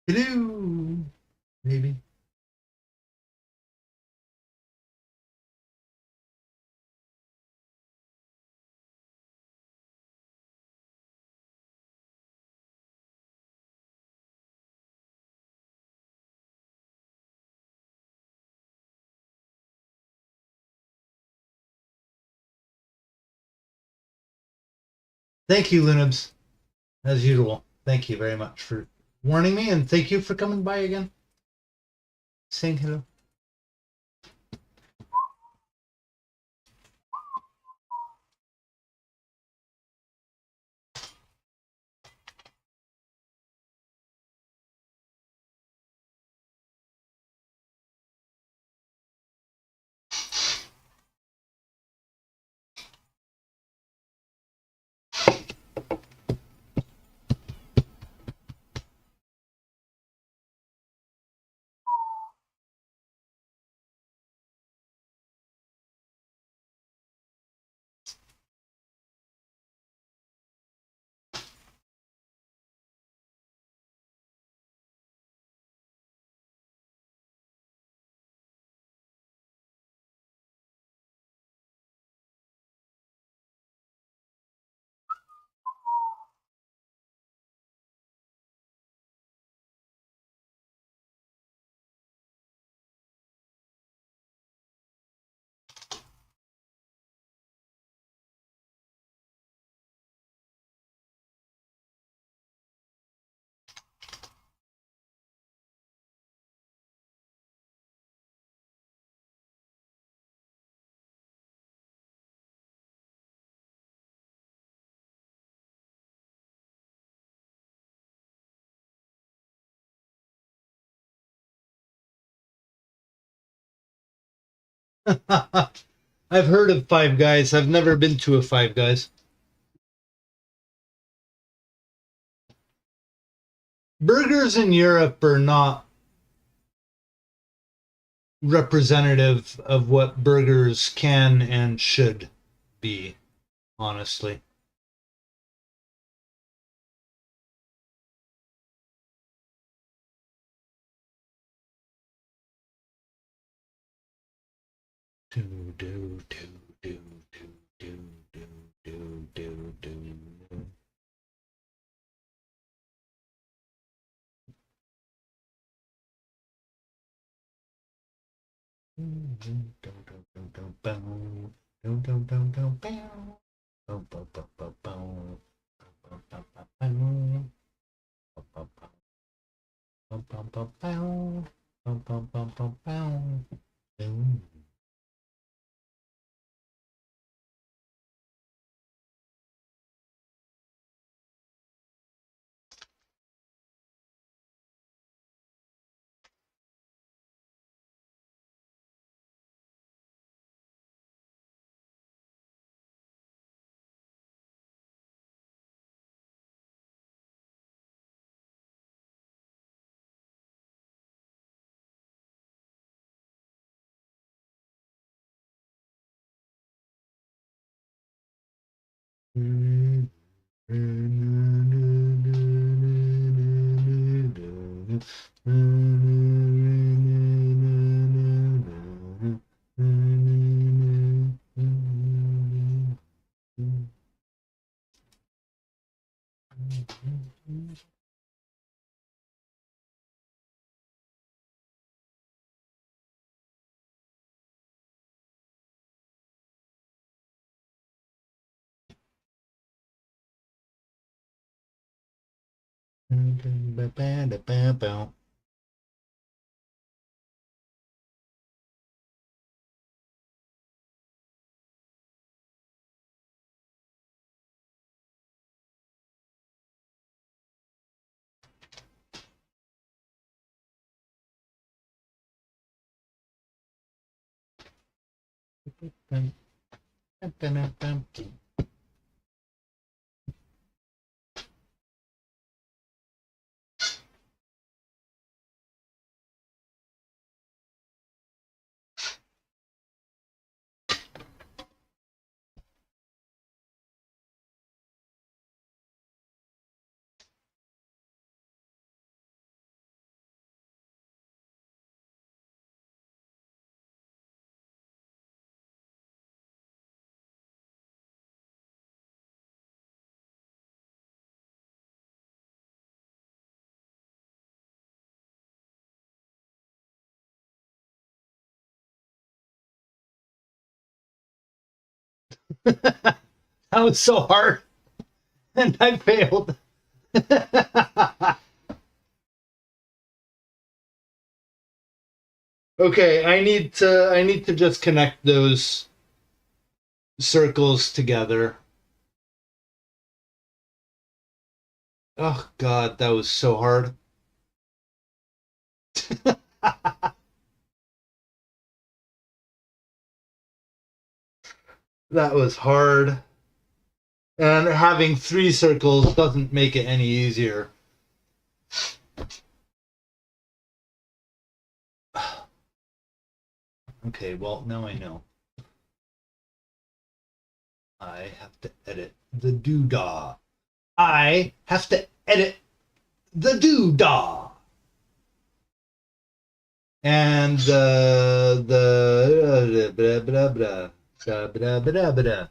Hello, maybe. Thank you, Linux, as usual. Thank you very much for warning me, and thank you for coming by again, saying hello. I've heard of Five Guys. I've never been to a Five Guys. Burgers in Europe are not representative of what burgers can and should be, honestly. Do, do, do, do, do, do, do, do, do, do. That was so hard, and I failed. Okay, I need to just connect those circles together. Oh God, that was so hard. That was hard. And having three circles doesn't make it any easier. Okay, well, now I know. I have to edit the doodah. I have to edit the doodah. And the blah, blah, blah, blah, blah, blah, blah.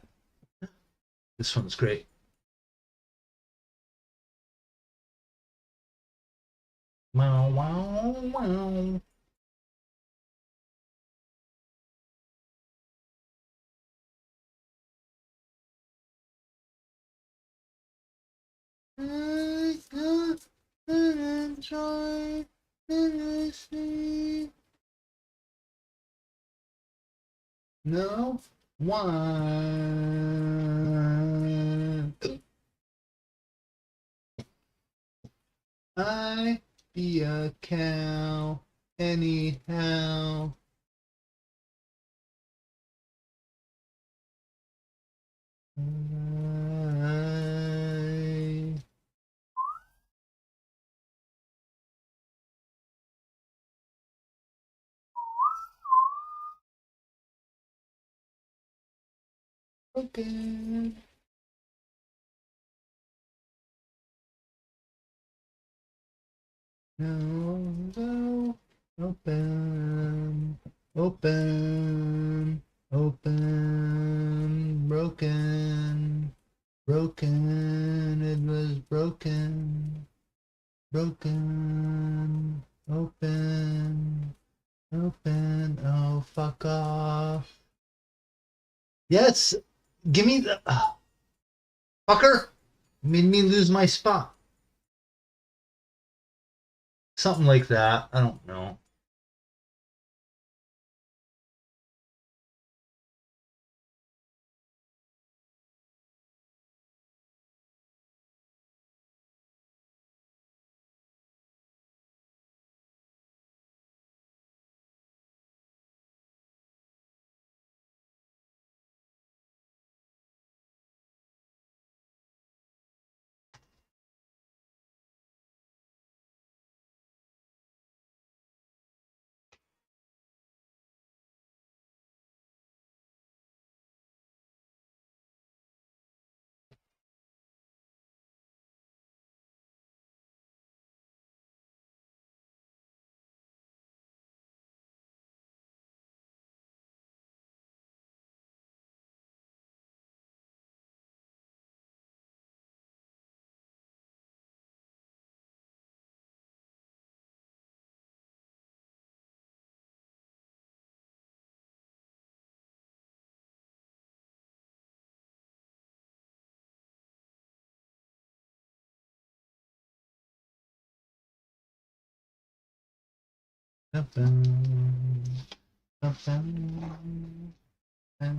This one's great. Wow, wow, wow. Enjoy no one. I be a cow anyhow. Okay. No, open, open, open, broken, broken, it was broken, broken, open, open, oh, fuck off. Yes, give me the, fucker, made me lose my spot. Something like that, I don't know. Open, open, bow,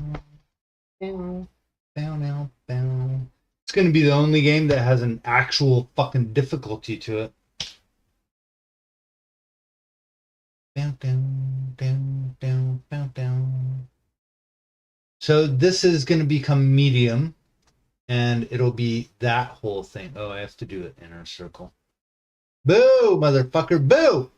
bow, bow. It's going to be the only game that has an actual fucking difficulty to it. Down, down, down, down, down, down. So this is going to become medium, and it'll be that whole thing. Oh, I have to do it inner circle. Boo, motherfucker, boo!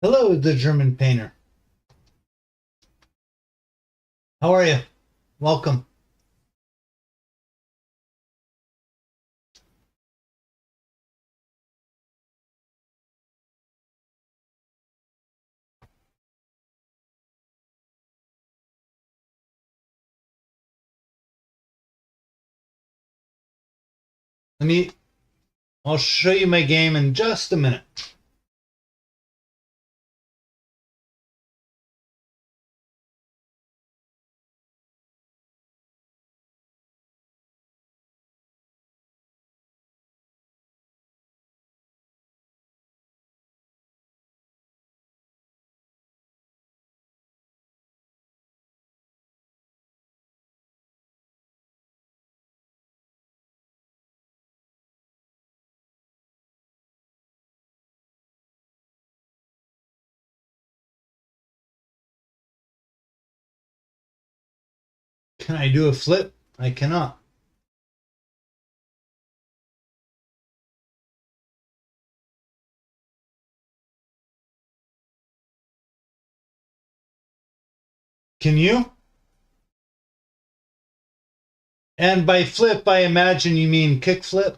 Hello, the German painter. How are you? Welcome. I'll show you my game in just a minute. Can I do a flip? I cannot. Can you? And by flip, I imagine you mean kick flip?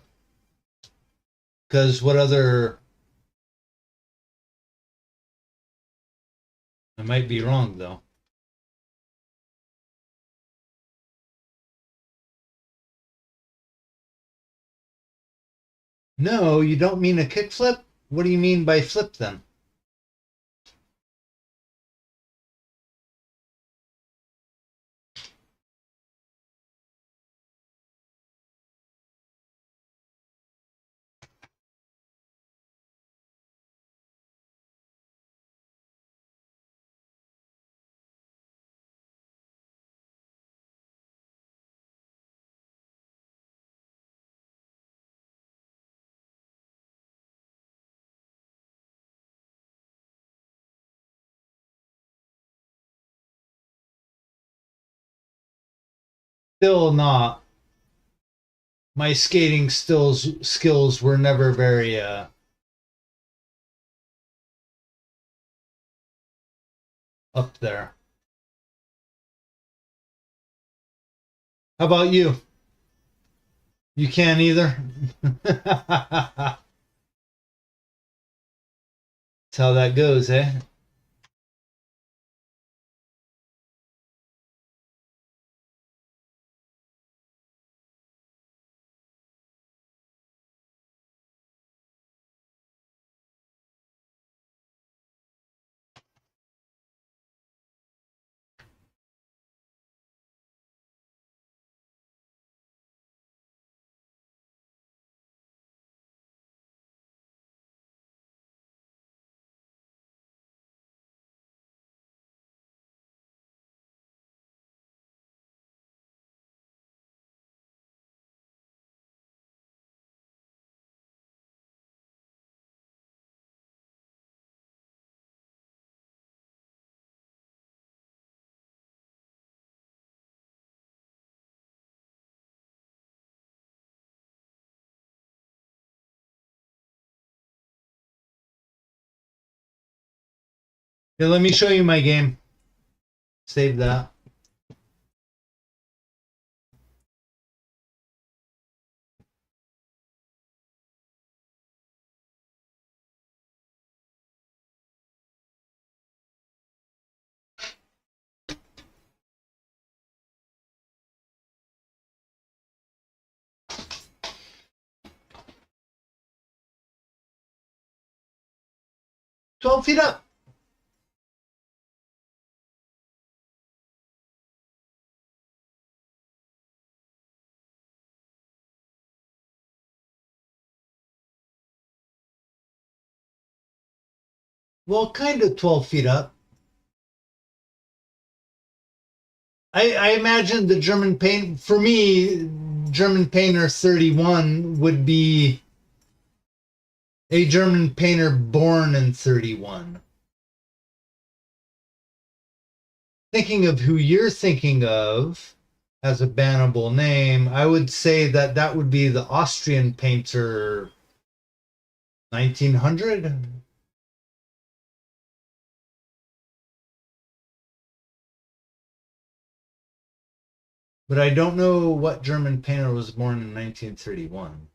Because what other... I might be wrong, though. No, you don't mean a kick flip? What do you mean by flip, then? Still not. My skating skills were never very up there. How about you? You can't either? That's how that goes, eh? Here, let me show you my game. Save that. $12 feet up. Well, kind of 12 feet up. I imagine the German paint, for me, German painter 31 would be a German painter born in 31. Thinking of who you're thinking of as a bannable name, I would say that that would be the Austrian painter 1900. But I don't know what German painter was born in 1931.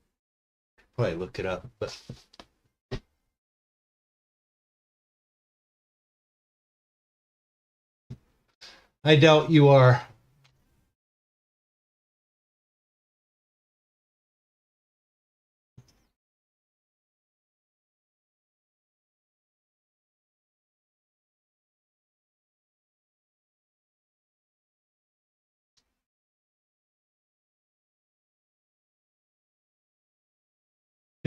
Probably look it up, but I doubt you are.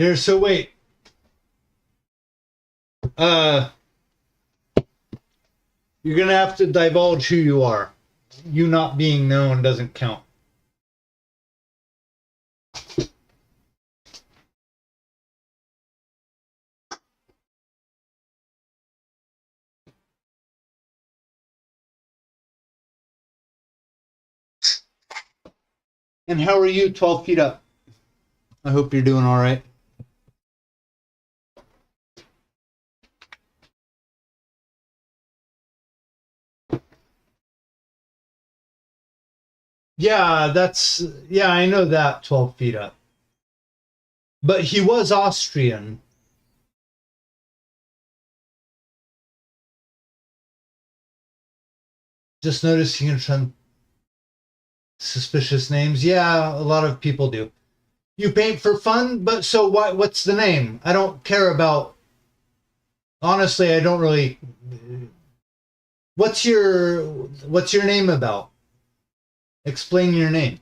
Here, so wait. Uh, you're gonna have to divulge who you are. You not being known doesn't count. And how are you 12 feet up? I hope you're doing all right. Yeah, I know that 12 feet up. But he was Austrian. Just noticing some suspicious names. Yeah, a lot of people do. You paint for fun, but so what's the name? I don't care about. Honestly, I don't really. What's your name about? Explain your name.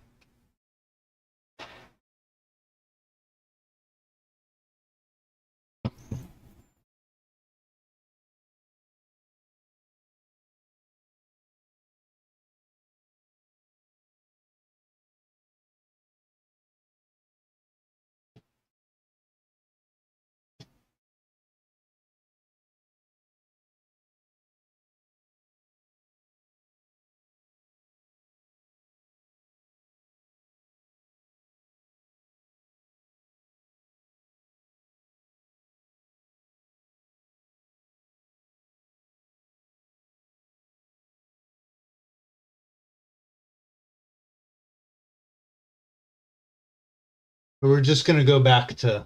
We're just gonna go back to.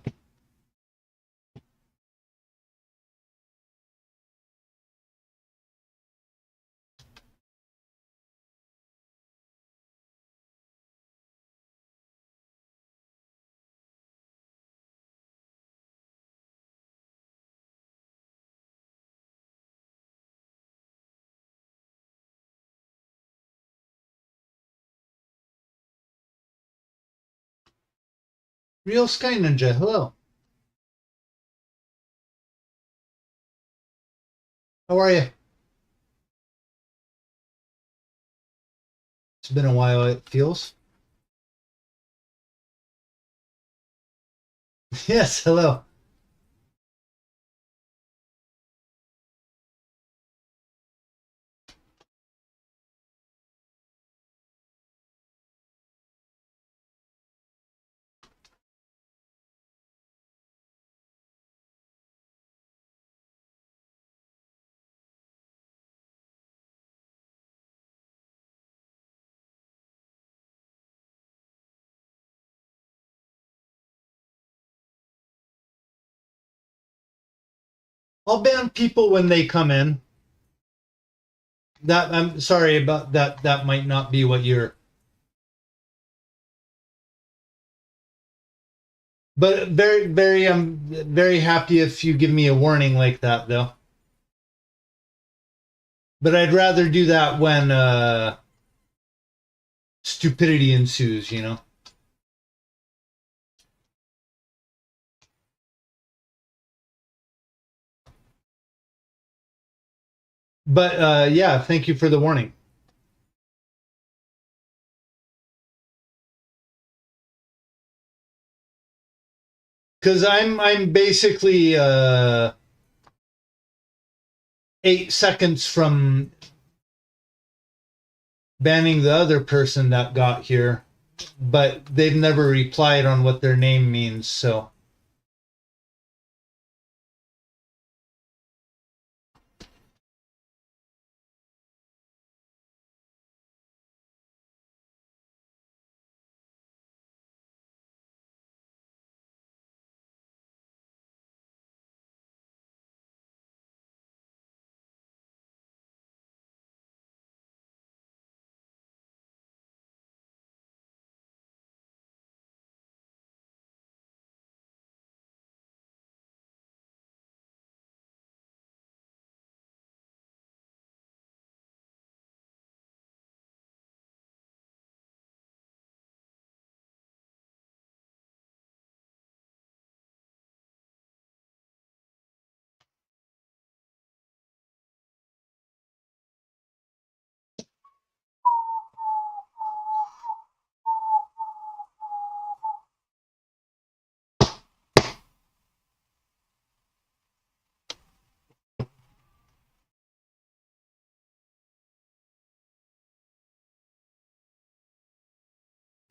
Real Sky Ninja, hello. How are you? It's been a while, it feels. Yes, hello. I'll ban people when they come in. That I'm sorry about that. That might not be what you're. But I'm very happy if you give me a warning like that, though. But I'd rather do that when stupidity ensues, you know. But yeah, thank you for the warning. Because I'm basically 8 seconds from banning the other person that got here, but they've never replied on what their name means. So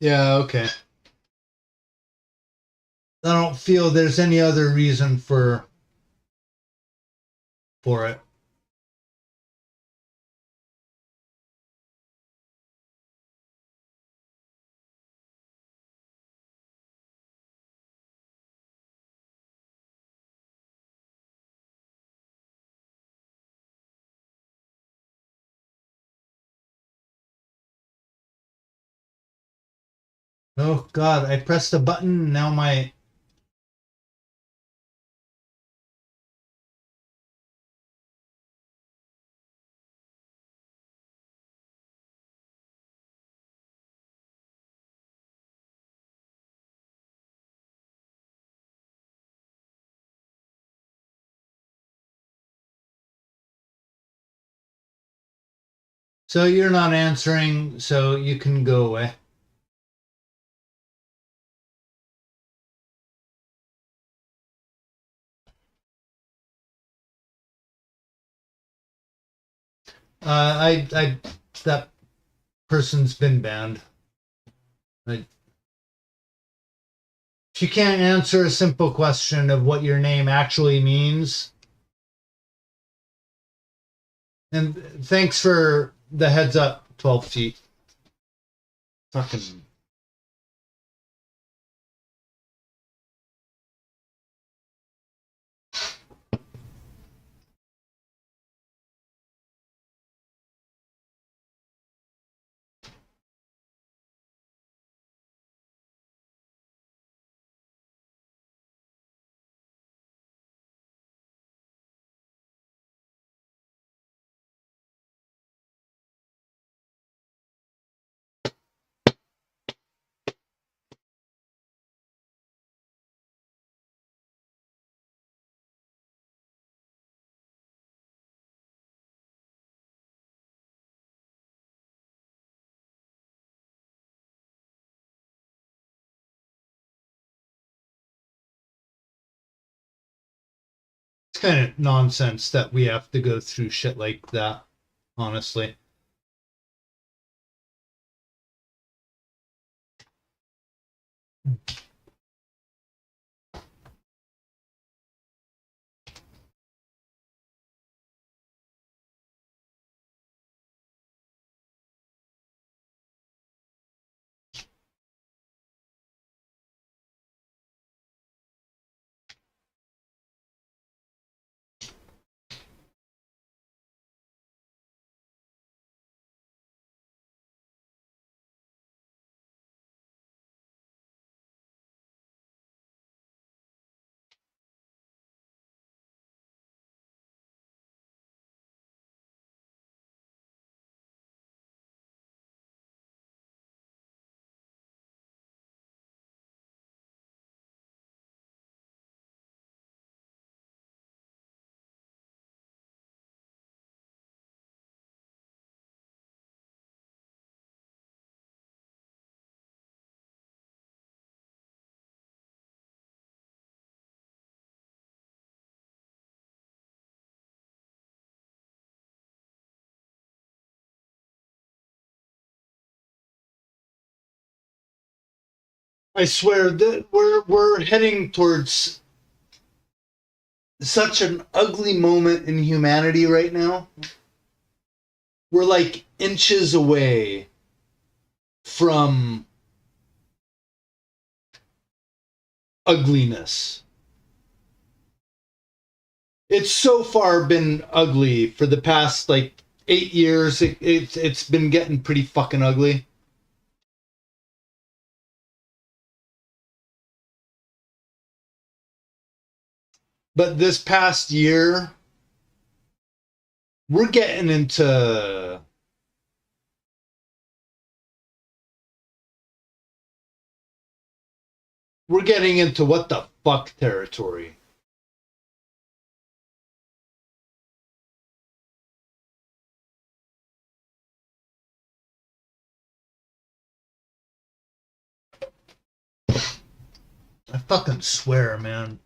Yeah, okay. I don't feel there's any other reason for it. Oh God, I pressed a button. Now my so you're not answering, so you can go away. I that person's been banned. I, she can't answer a simple question of what your name actually means. And thanks for the heads up, 12 feet. Fucking. It's kind of nonsense that we have to go through shit like that, honestly. I swear that we're heading towards such an ugly moment in humanity right now. We're like inches away from ugliness. It's so far been ugly for the past like 8 years. It's been getting pretty fucking ugly. But this past year, we're getting into what the fuck territory. I fucking swear, man.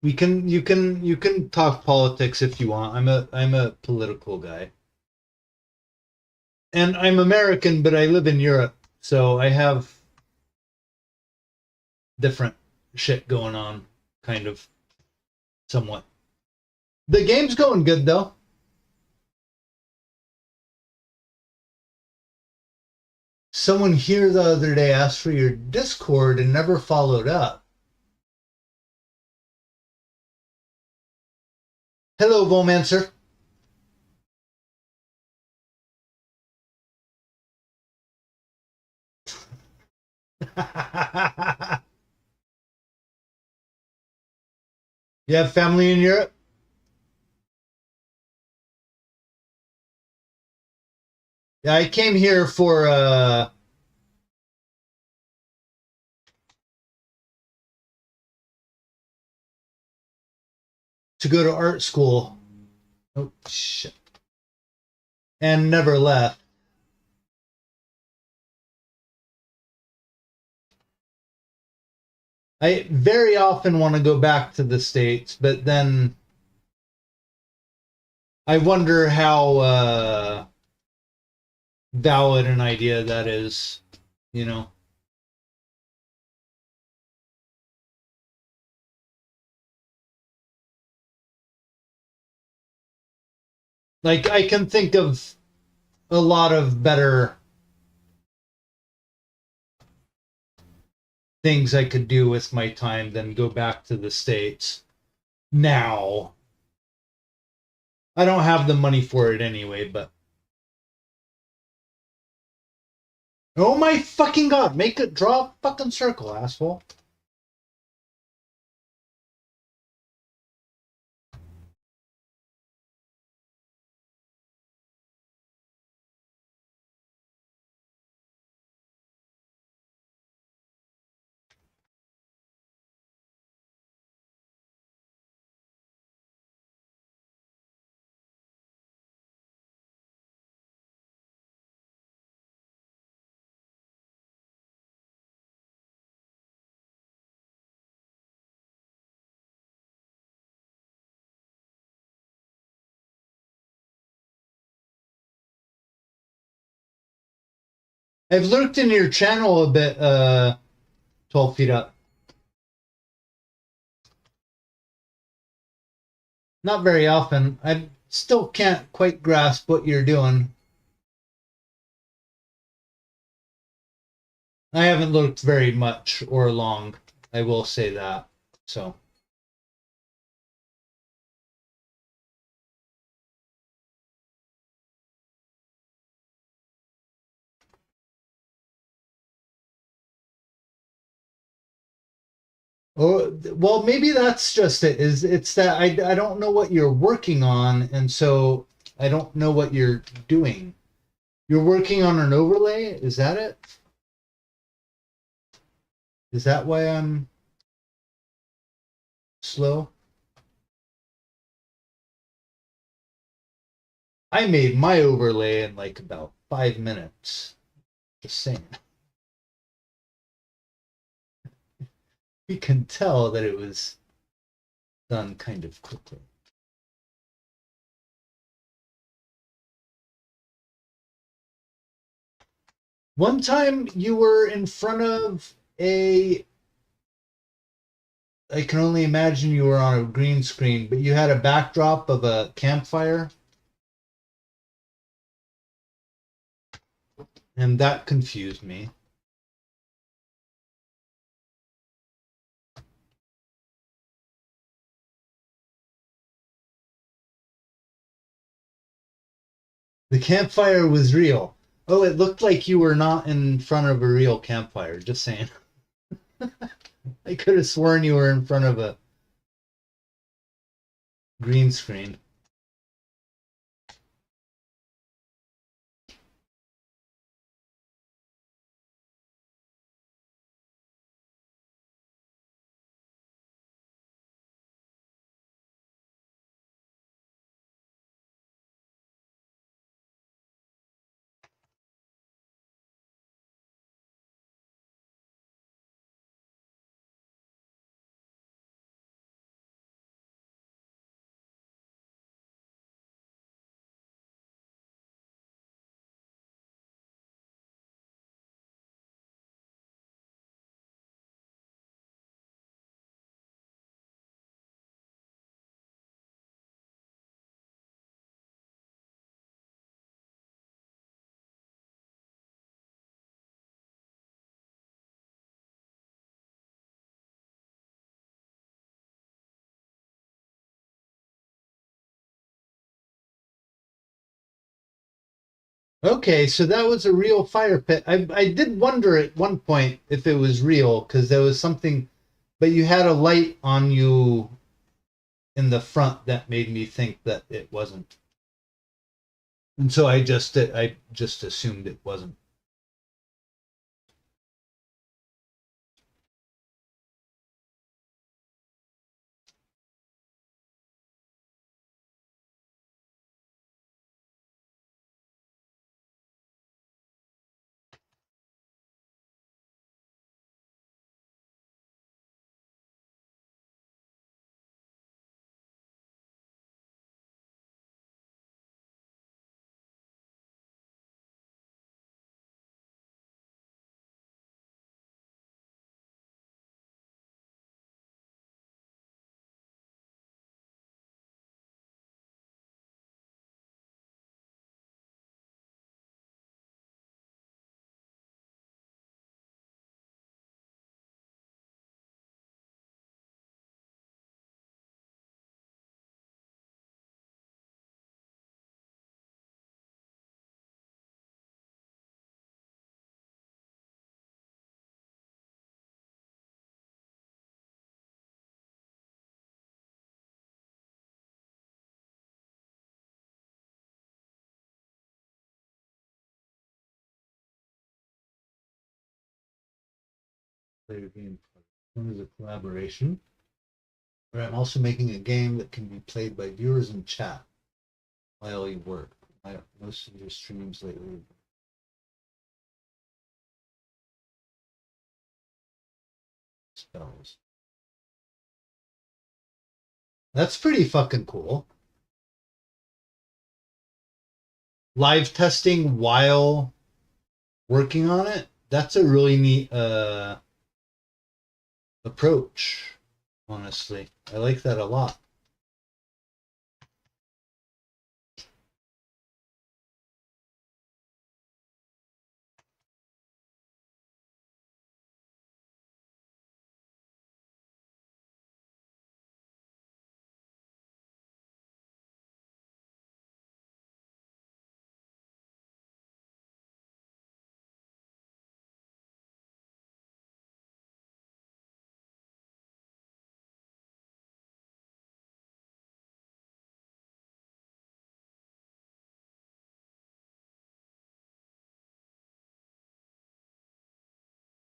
You can talk politics if you want. I'm a political guy. And I'm American, but I live in Europe, so I have different shit going on, kind of, somewhat. The game's going good though. Someone here the other day asked for your Discord and never followed up. Hello, Vomancer. You have family in Europe? Yeah, I came here for to go to art school. Oh shit. And never left. I very often want to go back to the States, but then I wonder how valid an idea that is, you know. Like I can think of a lot of better things I could do with my time than go back to the States now. I don't have the money for it anyway, but oh my fucking god, make it draw a fucking circle, asshole. I've lurked in your channel a bit, 12 feet up. Not very often. I still can't quite grasp what you're doing. I haven't looked very much or long. I will say that. So. Oh, well, maybe that's just it. Is it's that I don't know what you're working on, and so I don't know what you're doing. You're working on an overlay? Is that it? Is that why I'm slow? I made my overlay in like about 5 minutes. Just saying. You can tell that it was done kind of quickly. One time you were in front of a. I can only imagine you were on a green screen, but you had a backdrop of a campfire, and that confused me. The campfire was real. Oh, it looked like you were not in front of a real campfire. Just saying. I could have sworn you were in front of a green screen. Okay, so that was a real fire pit. I did wonder at one point if it was real because there was something, but you had a light on you in the front that made me think that it wasn't. And so I just assumed it wasn't. Play a game. One is a collaboration, where I'm also making a game that can be played by viewers in chat while you work. Most of your streams lately spells. That's pretty fucking cool. Live testing while working on it. That's a really neat approach, honestly. I like that a lot.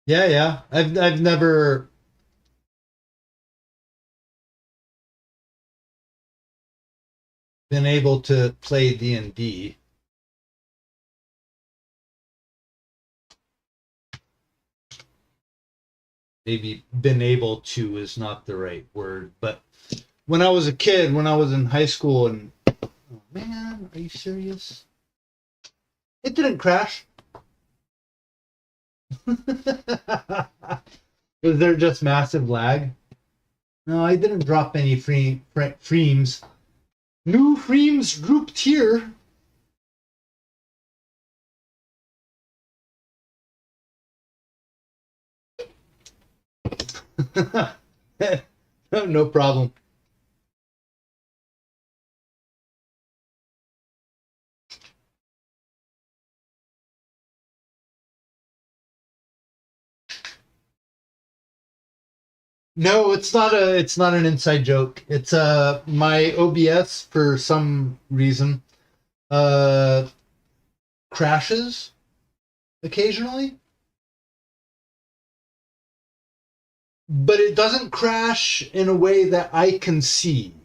Yeah, yeah. I've never been able to play D&D. Maybe been able to is not the right word, but when I was a kid, when I was in high school, and oh man, are you serious? It didn't crash. Was there just massive lag? No, I didn't drop any frames. New frames grouped here. No problem. No, it's not an inside joke. It's my OBS for some reason uh crashes occasionally, but it doesn't crash in a way that I can see.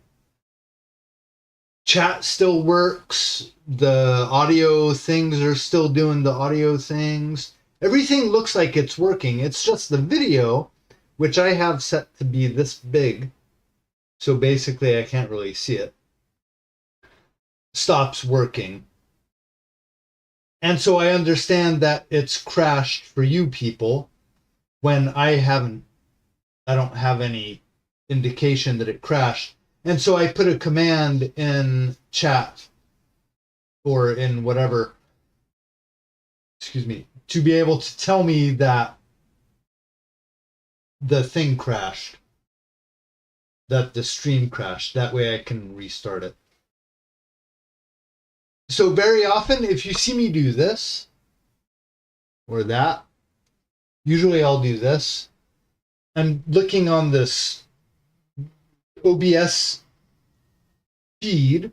Chat still works. The audio things are still doing the audio things. Everything looks like it's working. It's just the video, which I have set to be this big. So basically, I can't really see it. Stops working. And so I understand that it's crashed for you people when I don't have any indication that it crashed. And so I put a command in chat or in whatever, excuse me, to be able to tell me that the thing crashed, that the stream crashed. That way I can restart it. So very often, if you see me do this or that, usually I'll do this. I'm looking on this OBS feed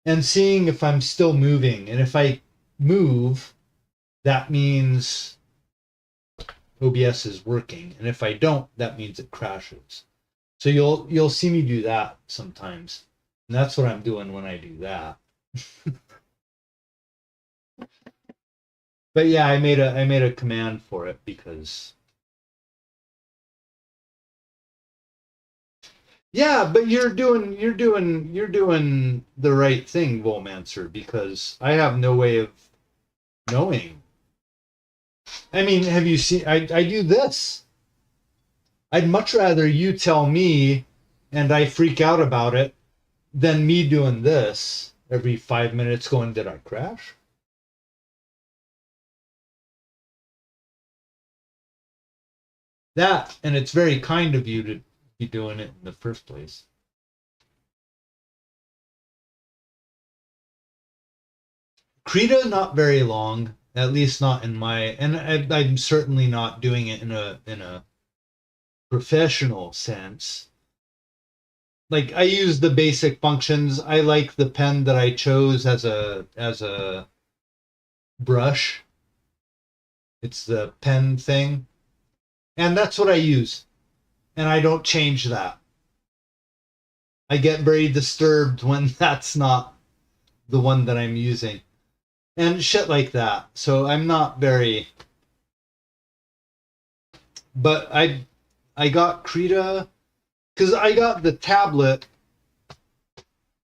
and seeing if I'm still moving. And if I move, that means OBS is working. And if I don't, that means it crashes. So you'll see me do that sometimes. And that's what I'm doing when I do that. But yeah, I made a command for it because yeah, but you're doing the right thing, Volmancer, because I have no way of knowing. I mean, have you seen I do this? I'd much rather you tell me and I freak out about it than me doing this every 5 minutes going, did I crash? That, and it's very kind of you to be doing it in the first place. Krita, not very long, at least not in my, and I'm certainly not doing it in a professional sense. Like I use the basic functions. I like the pen that I chose as a brush. It's the pen thing. And that's what I use. And I don't change that. I get very disturbed when that's not the one that I'm using. And shit like that. So I'm not very, but I got Krita because I got the tablet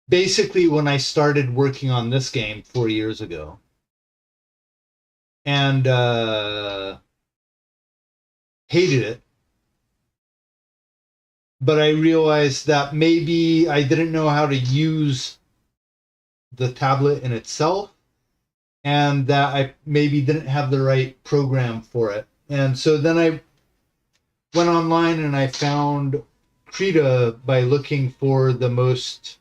basically when I started working on this game 4 years ago. And hated it. But I realized that maybe I didn't know how to use the tablet in itself, and that I maybe didn't have the right program for it. And so then I went online and I found Krita by looking for the most,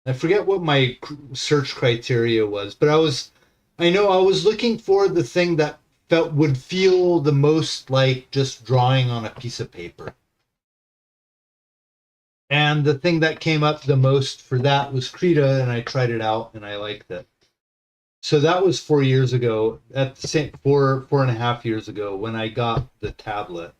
I forget what my search criteria was, but I know I was looking for the thing that would feel the most like just drawing on a piece of paper. And the thing that came up the most for that was Krita, and I tried it out and I liked it. So that was 4 years ago, at the same 4.5 years ago when I got the tablet.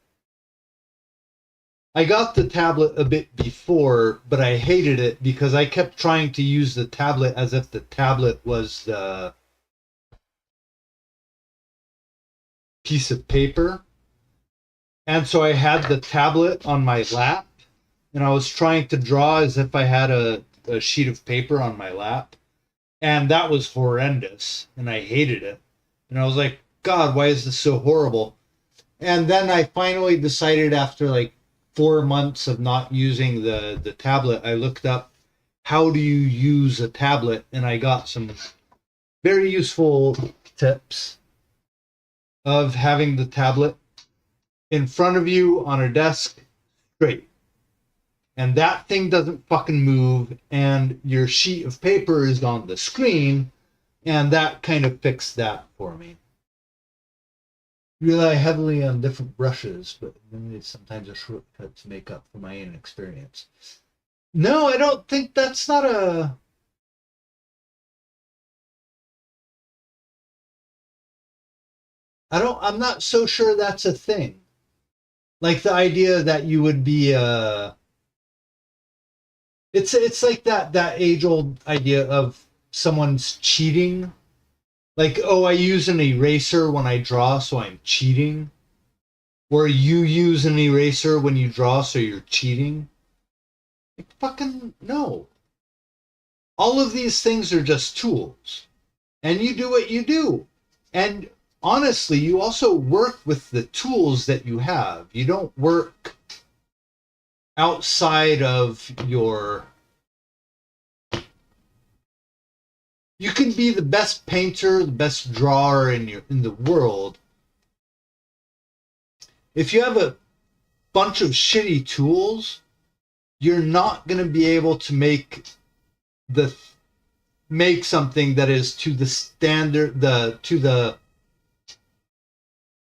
I got the tablet a bit before, but I hated it because I kept trying to use the tablet as if the tablet was the piece of paper. And so I had the tablet on my lap, and I was trying to draw as if I had a sheet of paper on my lap. And that was horrendous, and I hated it. And I was like, God, why is this so horrible? And then I finally decided after like 4 months of not using the tablet, I looked up how do you use a tablet, and I got some very useful tips of having the tablet in front of you on a desk straight. And that thing doesn't fucking move, and your sheet of paper is on the screen, and that kind of fixed that for me. Rely heavily on different brushes, but it's sometimes a shortcut to make up for my inexperience. No, I don't think that's not a... I'm not so sure that's a thing. Like the idea that you would be it's like that age old idea of someone's cheating. Like, oh, I use an eraser when I draw, so I'm cheating. Or you use an eraser when you draw, so you're cheating. Like, fucking no. All of these things are just tools. And you do what you do. And honestly, you also work with the tools that you have. You don't work outside of your... You can be the best painter, the best drawer in the world. If you have a bunch of shitty tools, you're not going to be able to make the make something that is to the standard,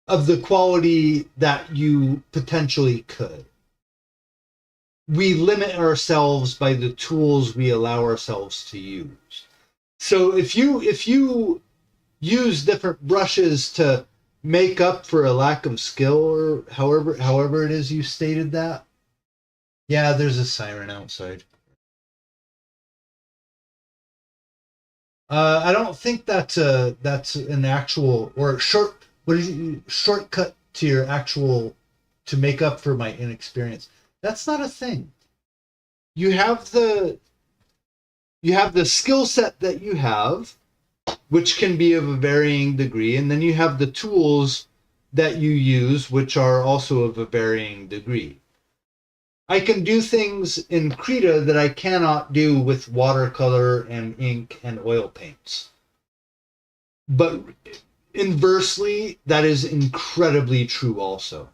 of the quality that you potentially could. We limit ourselves by the tools we allow ourselves to use. So if you use different brushes to make up for a lack of skill, or however it is you stated that. Yeah, there's a siren outside. I don't think that's an actual or shortcut to your actual to make up for my inexperience. That's not a thing. You have the skill set that you have, which can be of a varying degree, and then you have the tools that you use, which are also of a varying degree. I can do things in Krita that I cannot do with watercolor and ink and oil paints. But inversely, that is incredibly true also.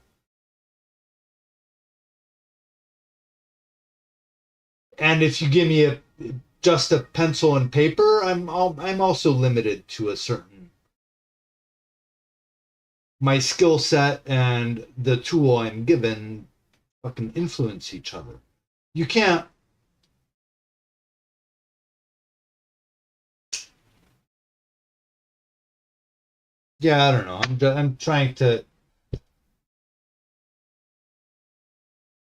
And if you give me just a pencil and paper, I'm also limited to a certain. My skill set and the tool I'm given fucking influence each other. You can't. Yeah, I don't know. I'm trying to.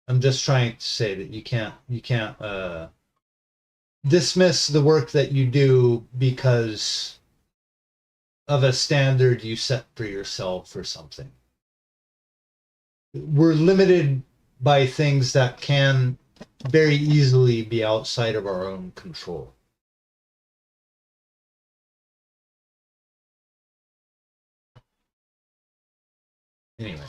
I'm just trying to say that you can't dismiss the work that you do because of a standard you set for yourself or something. We're limited by things that can very easily be outside of our own control. Anyway.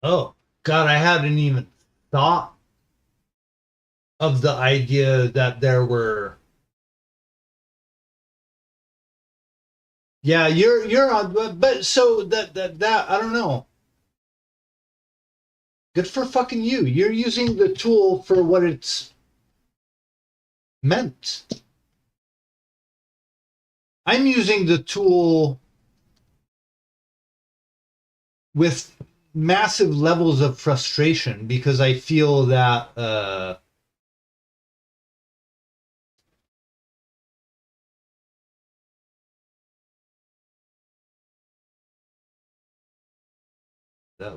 Oh, God, I hadn't even thought of the idea that there were. Yeah, you're on, but so that I don't know. Good for fucking you. You're using the tool for what it's meant. I'm using the tool with massive levels of frustration because I feel that that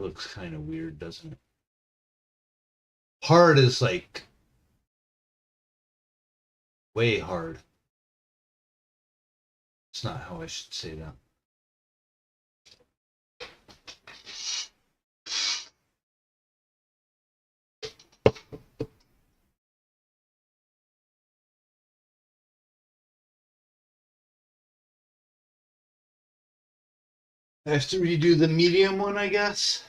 looks kind of weird, doesn't it? Hard is like way hard. It's not how I should say that. I have to redo the medium one, I guess.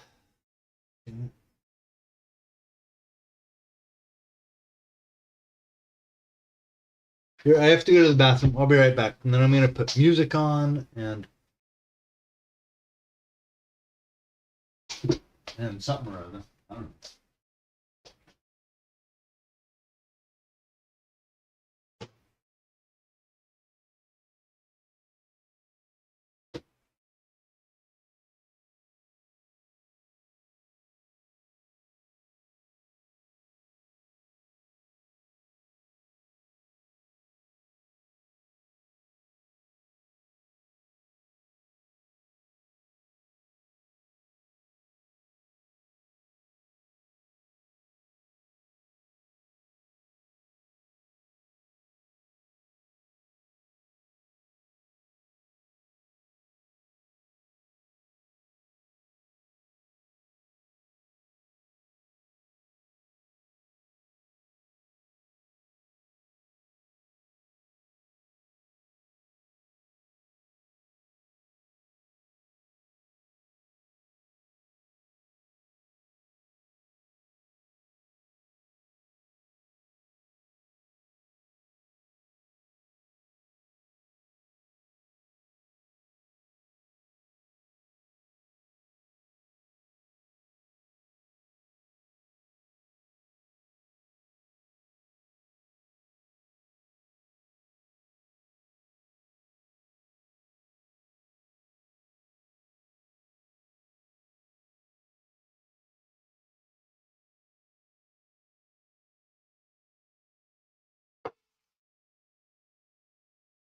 Here, I have to go to the bathroom. I'll be right back. And then I'm going to put music on and something or other. I don't know.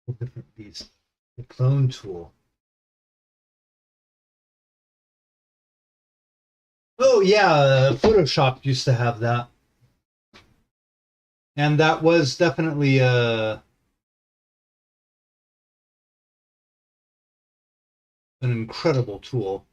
Different beast. The clone tool. Oh yeah, Photoshop used to have that, and that was definitely an incredible tool.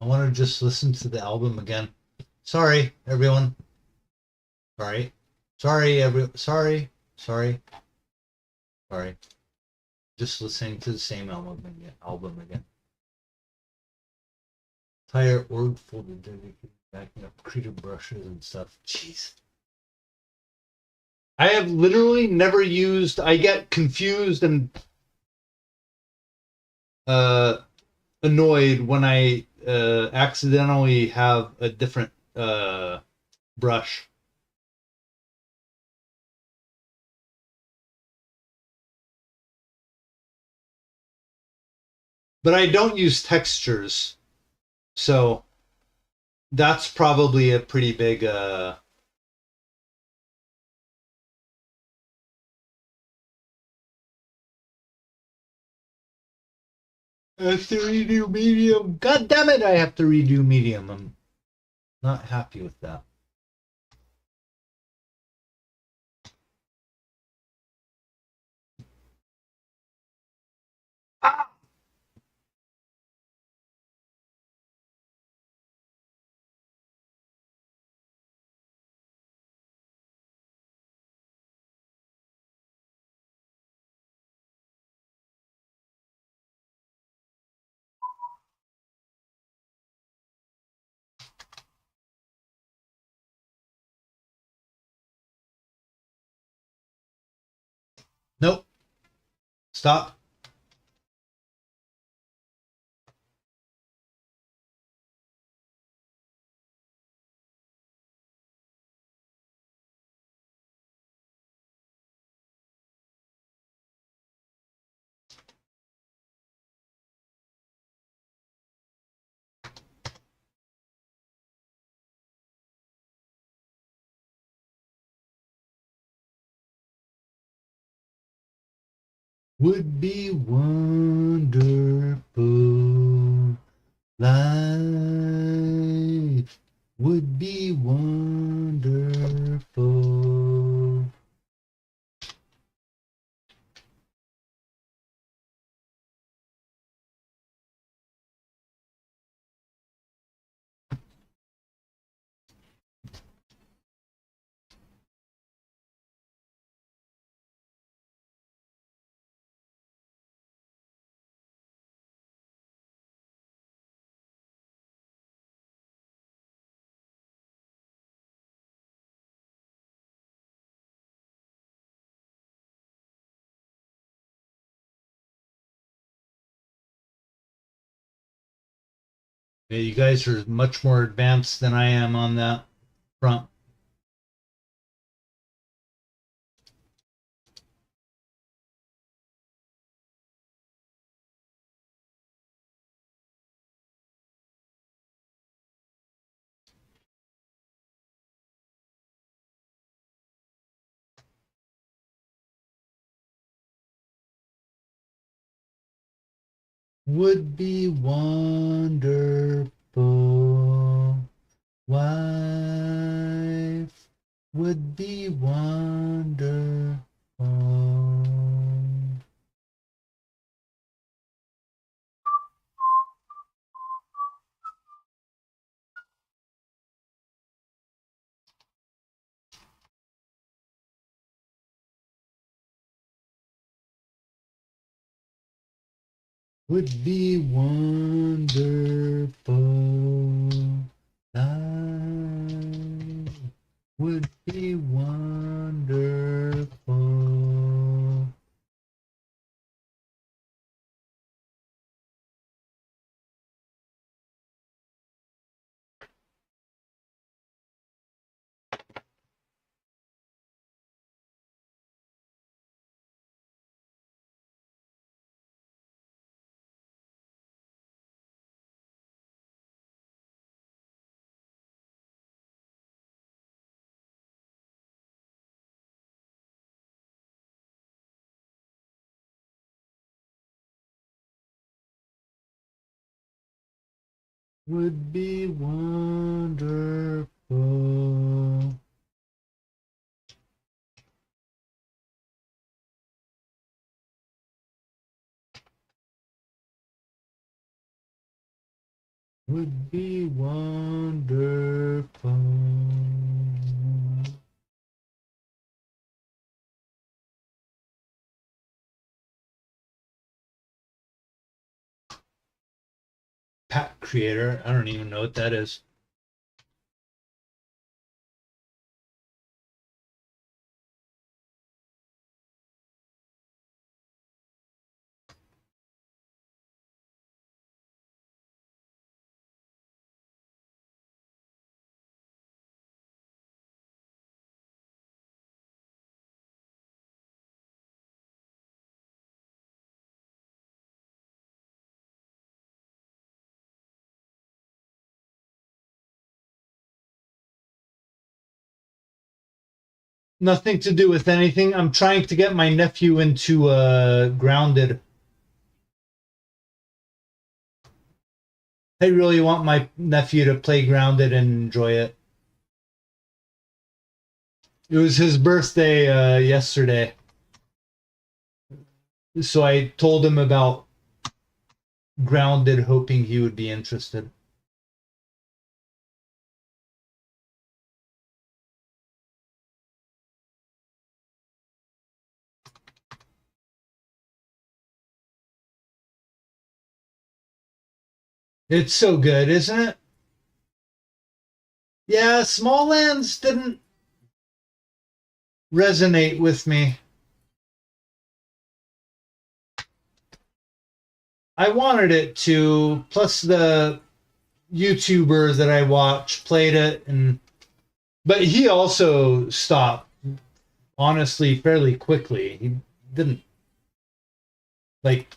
I want to just listen to the album again. Sorry, everyone. Sorry. Sorry. Sorry. Just listening to the same album again. Entire org folder dedicated backing up Krita brushes and stuff. Jeez. I have literally never used. I get confused and annoyed when I accidentally have a different brush. But I don't use textures, so that's probably a pretty big I have to redo medium. God damn it, I have to redo medium. I'm not happy with that. Ah! Nope. Stop. Would be wonderful. Life would be wonderful. Yeah, you guys are much more advanced than I am on that front. Would be wonderful. Wife would be wonderful. Would be wonderful. Life would be wonderful. would be wonderful. Would be wonderful. Pat Creator. I don't even know what that is. Nothing to do with anything. I'm trying to get my nephew into Grounded. I really want my nephew to play Grounded and enjoy it. It was his birthday yesterday. So I told him about Grounded, hoping he would be interested. It's so good, isn't it? Yeah, Small Lands didn't resonate with me. I wanted it to, plus the YouTuber that I watch played it, and but he also stopped, honestly, fairly quickly. He didn't like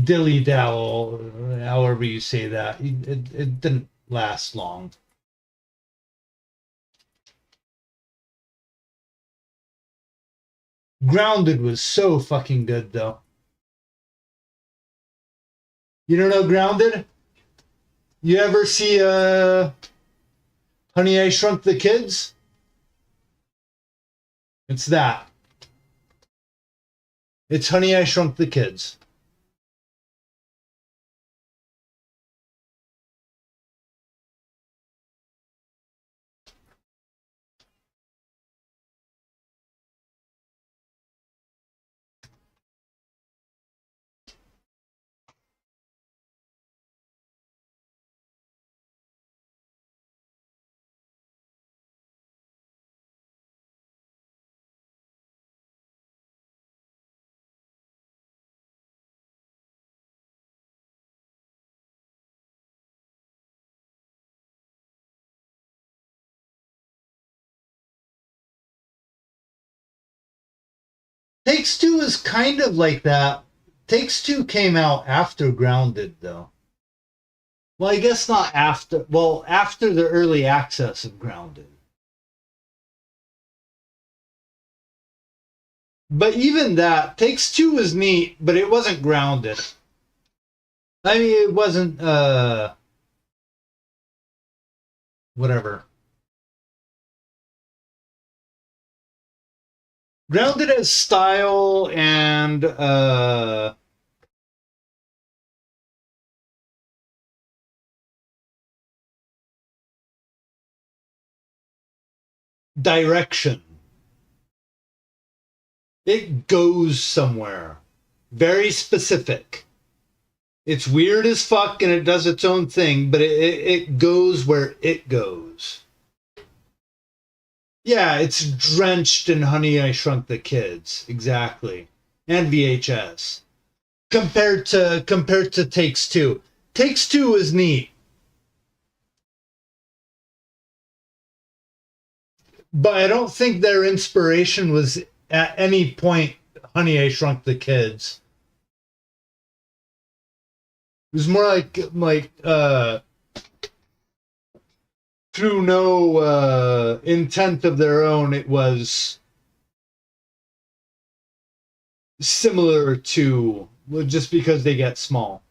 dilly dally, however you say that. It didn't last long. Grounded was so fucking good, though. You don't know Grounded? You ever see Honey, I Shrunk the Kids? It's that. It's Honey, I Shrunk the Kids. Takes Two is kind of like that. Takes Two came out after Grounded, though. Well, I guess not after. Well, after the early access of Grounded. But even that, Takes Two was neat, but it wasn't Grounded. I mean, it wasn't, whatever. Grounded as style and, direction. It goes somewhere. Very specific. It's weird as fuck and it does its own thing, but it goes where it goes. Yeah, it's drenched in Honey, I Shrunk the Kids. Exactly. And VHS. Compared to Takes Two. Takes Two is neat. But I don't think their inspiration was at any point Honey, I Shrunk the Kids. It was more like through no intent of their own, it was similar to, well, just because they get small.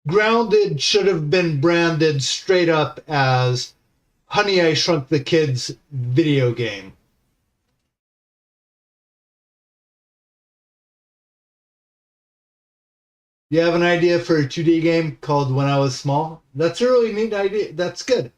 Grounded should have been branded straight up as Honey, I Shrunk the Kids video game. You have an idea for a 2D game called When I Was Small? That's a really neat idea. That's good.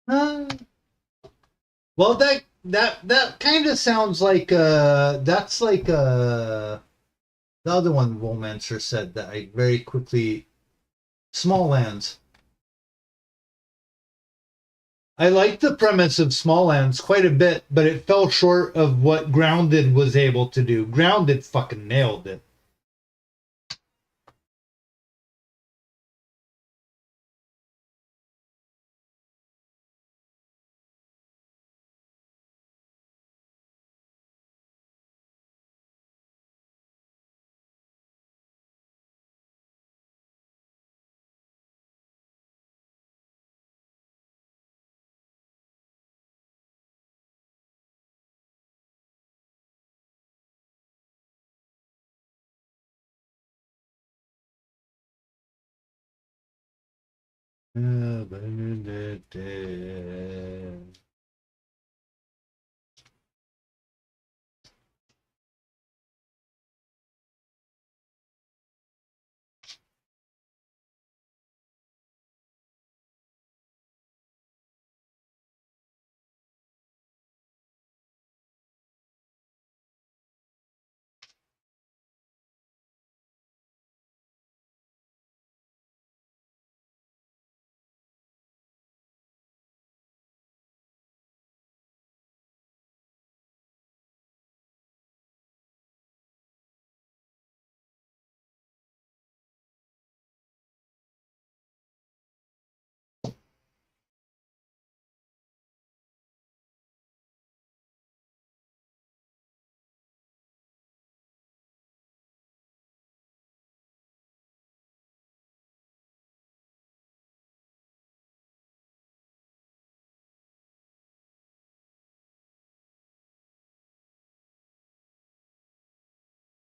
Uh, well, that kind of sounds like that's like the other one Romancer said that I very quickly Small Lands. I liked the premise of Small Lands quite a bit, but it fell short of what Grounded was able to do. Grounded fucking nailed it.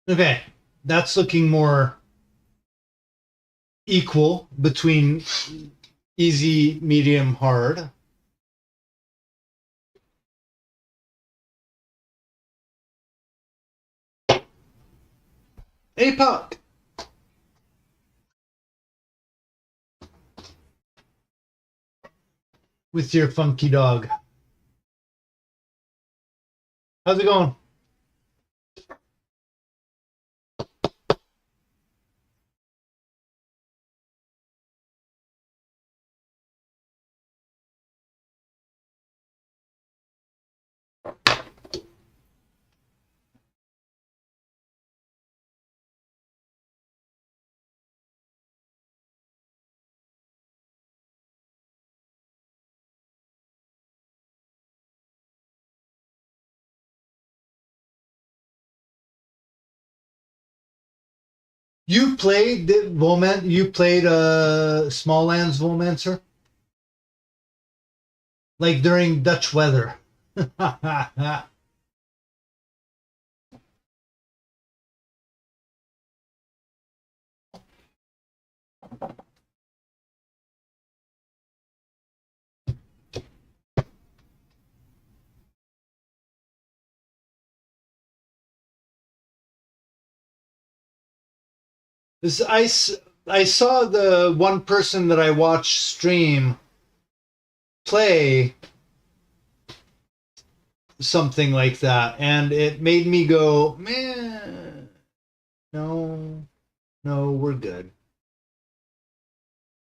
Okay, that's looking more equal between easy, medium, hard. APOC! With your funky dog. How's it going? You played you played Small Lands Romancer? Like during Dutch weather. This I saw the one person that I watched stream play something like that, and it made me go, man, no, no, we're good.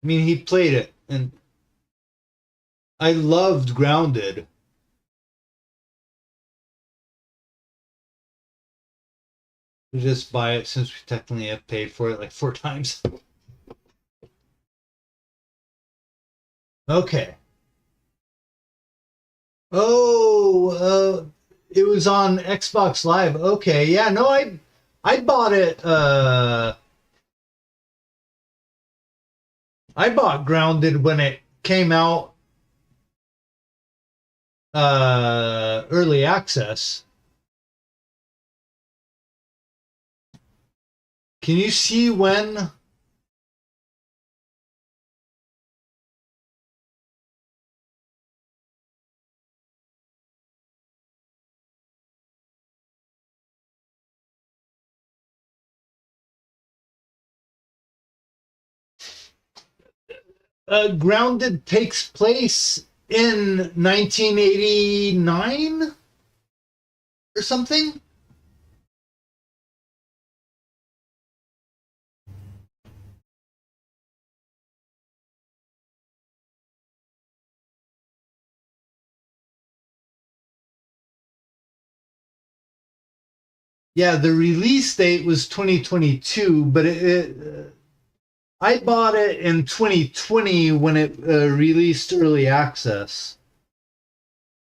I mean, he played it, and I loved Grounded. We just buy it since we technically have paid for it like 4 times. Okay. Oh, it was on Xbox Live. Okay, yeah, no, I bought it. I bought Grounded when it came out, early access. Can you see when? Grounded takes place in 1989 or something. Yeah, the release date was 2022, but I bought it in 2020 when it released early access.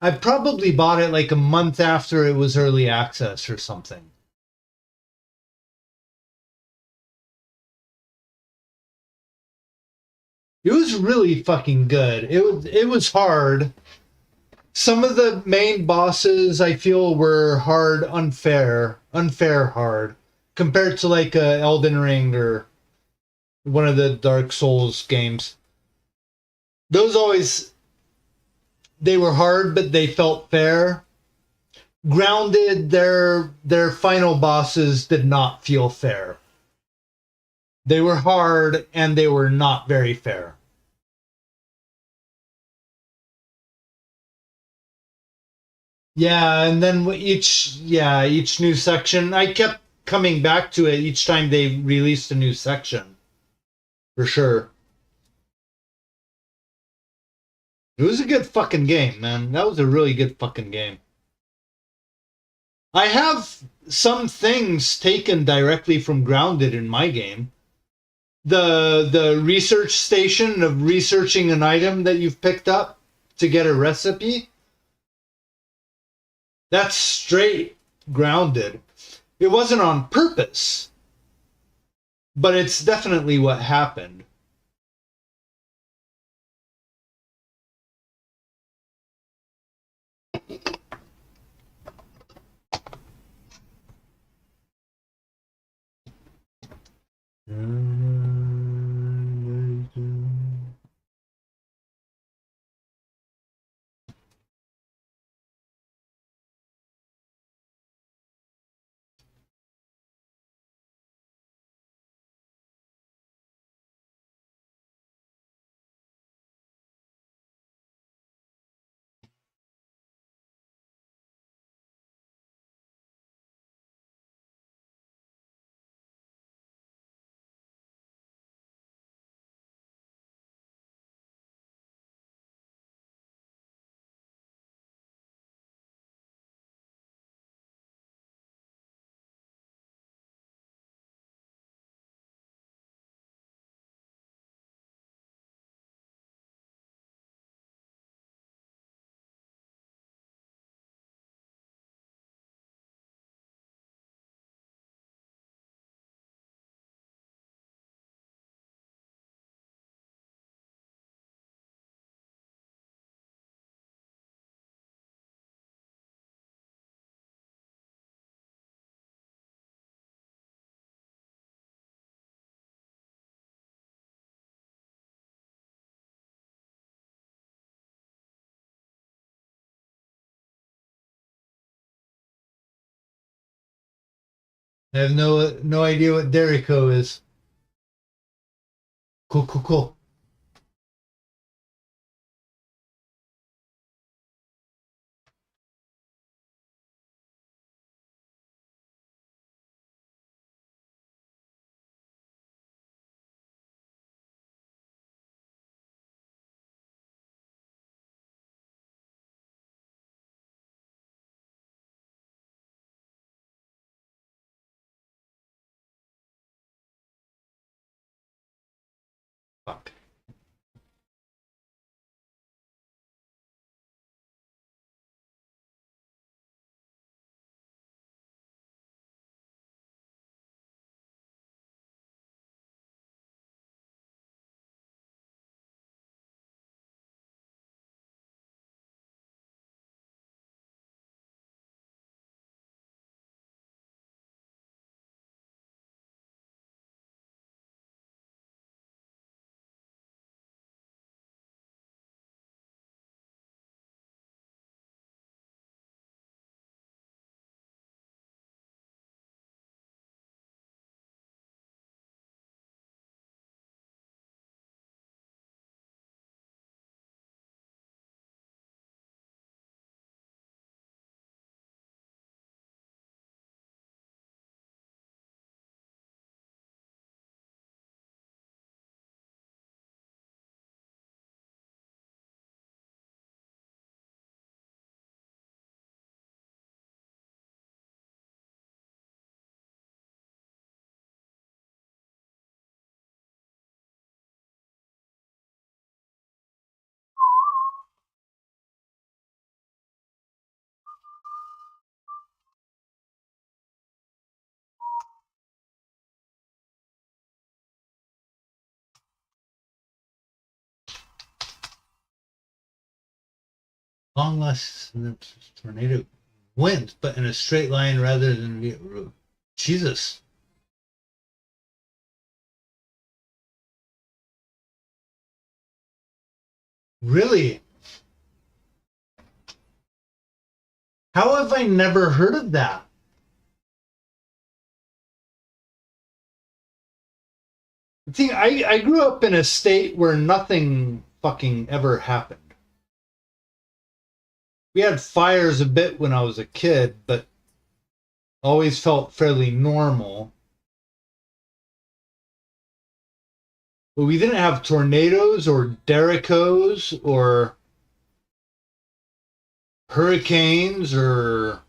I probably bought it like a month after it was early access or something. It was really fucking good. It was hard. Some of the main bosses I feel were hard, unfair hard compared to like Elden Ring or one of the Dark Souls games. Those always they were hard, but they felt fair. Grounded, their final bosses did not feel fair. They were hard and they were not very fair. Yeah, and then each new section, I kept coming back to it each time they released a new section. For sure. It was a good fucking game, man. That was a really good fucking game. I have some things taken directly from Grounded in my game. The research station of researching an item that you've picked up to get a recipe, that's straight Grounded. It wasn't on purpose, but it's definitely what happened. I have no idea what Derico is. Cool, cool, cool. Fuck. Long less than tornado wind, but in a straight line rather than via route. Jesus. Really? How have I never heard of that? See, I grew up in a state where nothing fucking ever happened. We had fires a bit when I was a kid, but always felt fairly normal. But we didn't have tornadoes or derricos or hurricanes or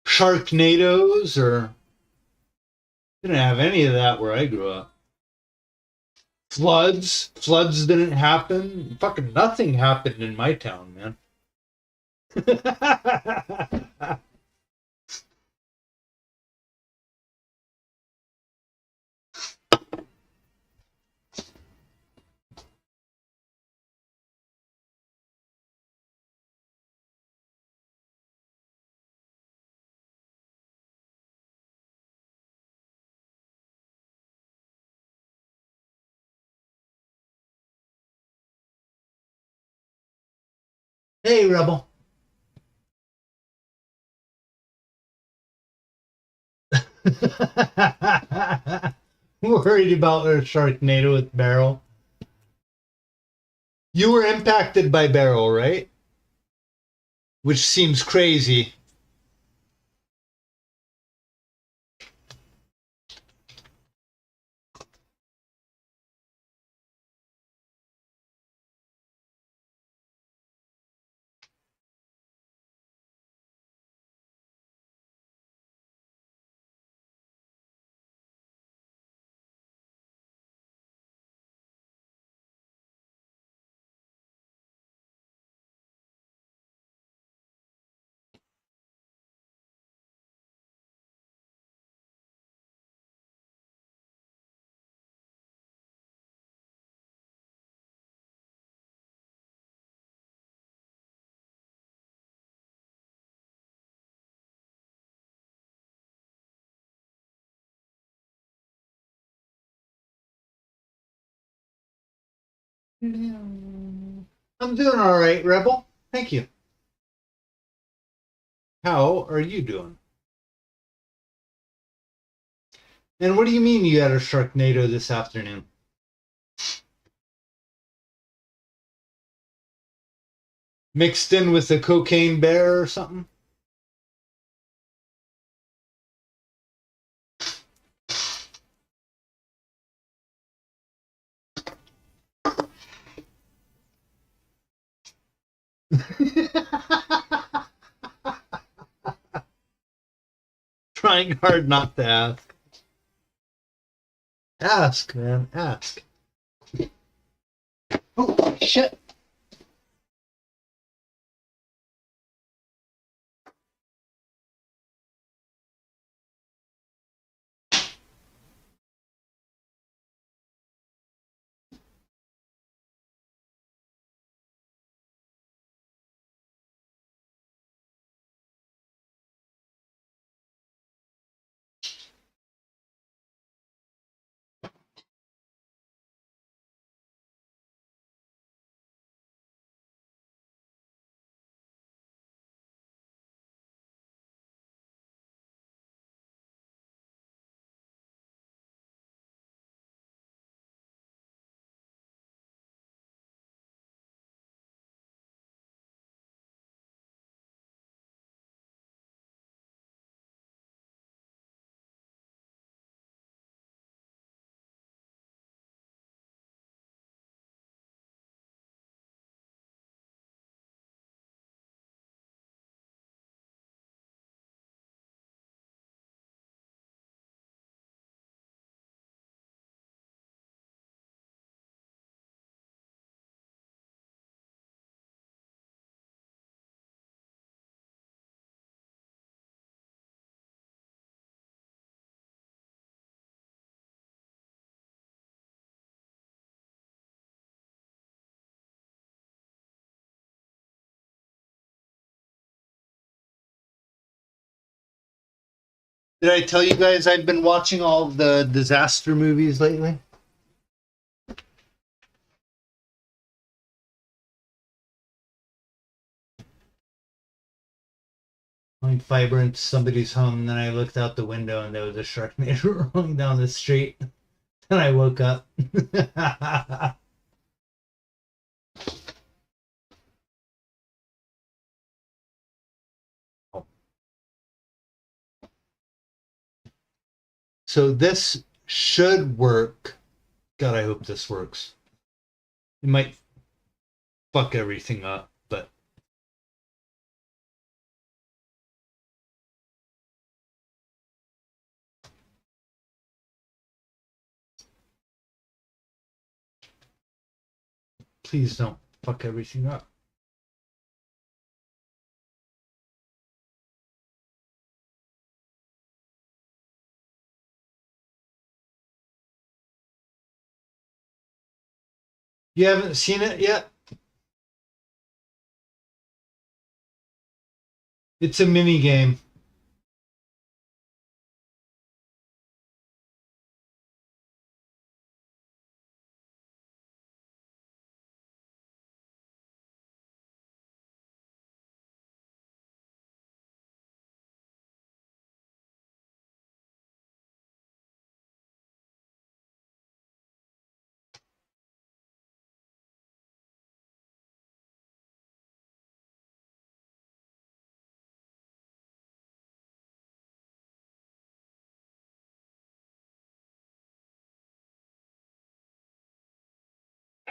sharknadoes or didn't have any of that where I grew up. Floods didn't happen. Fucking nothing happened in my town, man. Hey, Rebel. Worried about a Sharknado with Barrel. You were impacted by Barrel, right? Which seems crazy. I'm doing all right, Rebel. Thank you. How are you doing? And what do you mean you had a Sharknado this afternoon? Mixed in with a cocaine bear or something? Trying hard not to ask. Ask, man, ask. Oh, shit. Did I tell you guys I've been watching all the disaster movies lately? Like fiber into somebody's home, and then I looked out the window and there was a Sharknado rolling down the street. And I woke up. So this should work. God, I hope this works. It might fuck everything up, but please don't fuck everything up. You haven't seen it yet? It's a mini game.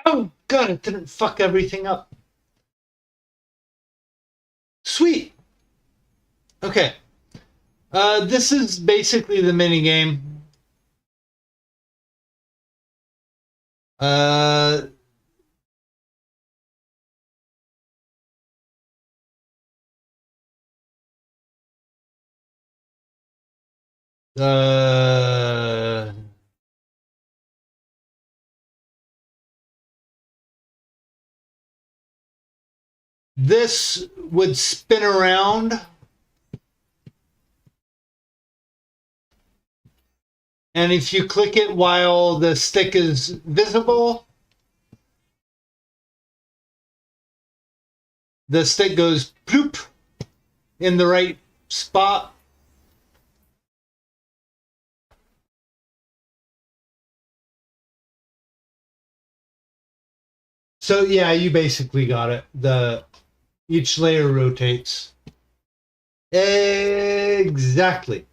Oh god, it didn't fuck everything up. Sweet. Okay. This is basically the mini game. Uh, uh, this would spin around, and if you click it while the stick is visible, the stick goes ploop in the right spot. So yeah, you basically got it. Each layer rotates. Exactly.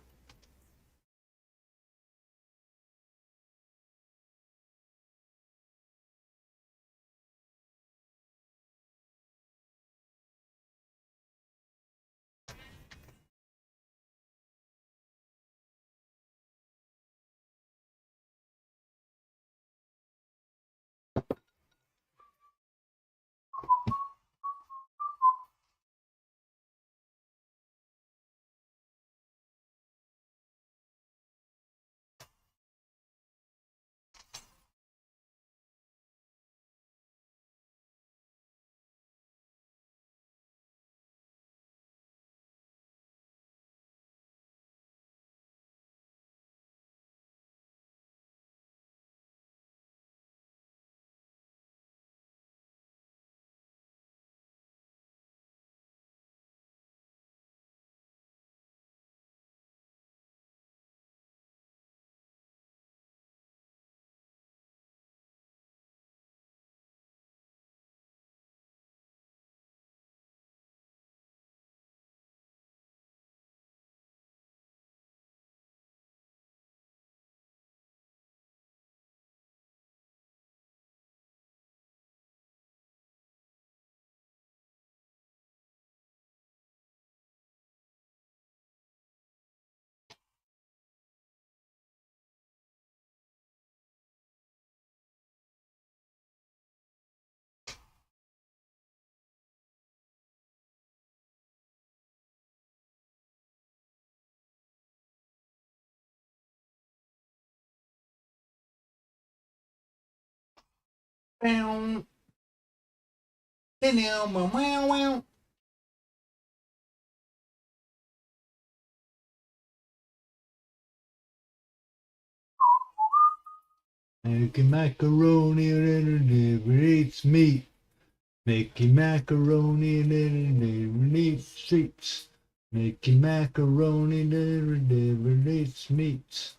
Bow. Wow. Making macaroni and it never eats meat. Making macaroni and it never eats treats. Making macaroni and it never eats meat.